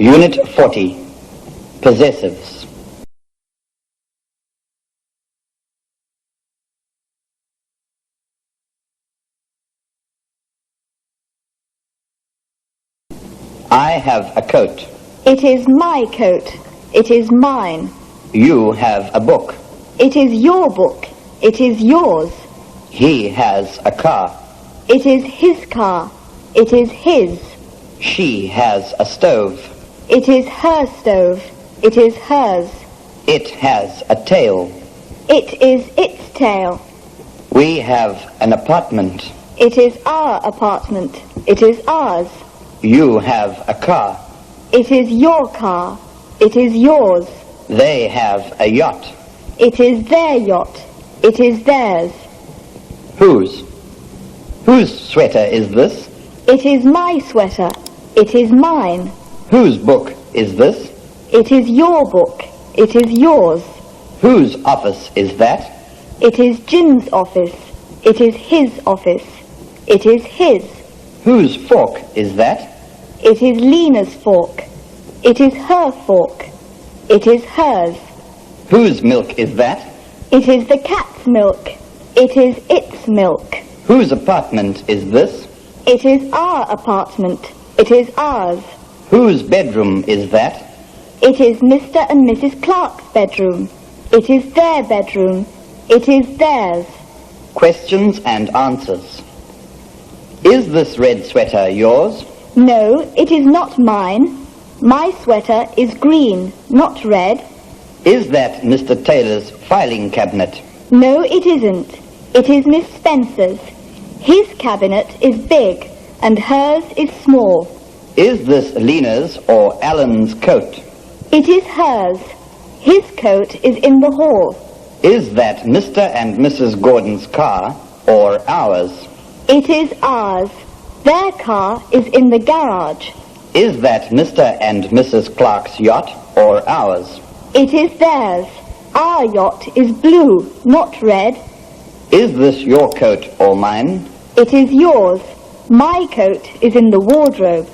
Unit 40, Possessives. I have a coat. It is my coat. It is mine. You have a book. It is your book. It is yours. He has a car. It is his car. It is his. She has a stove. It is her stove. It is hers. It has a tail. It is its tail. We have an apartment. It is our apartment. It is ours. You have a car. It is your car. It is yours. They have a yacht. It is their yacht. It is theirs. Whose? Whose sweater is this? It is my sweater. It is mine. Whose book is this? It is your book. It is yours. Whose office is that? It is Jim's office. It is his office. It is his. Whose fork is that? It is Lena's fork. It is her fork. It is hers. Whose milk is that? It is the cat's milk. It is its milk. Whose apartment is this? It is our apartment. It is ours. Whose bedroom is that? It is Mr. and Mrs. Clark's bedroom. It is their bedroom. It is theirs. Questions and answers. Is this red sweater yours? No, it is not mine. My sweater is green, not red. Is that Mr. Taylor's filing cabinet? No, it isn't. It is Miss Spencer's. His cabinet is big, and hers is small. Is this Lena's or Alan's coat? It is hers. His coat is in the hall. Is that Mr. and Mrs. Gordon's car or ours? It is ours. Their car is in the garage. Is that Mr. and Mrs. Clark's yacht or ours? It is theirs. Our yacht is blue, not red. Is this your coat or mine? It is yours. My coat is in the wardrobe.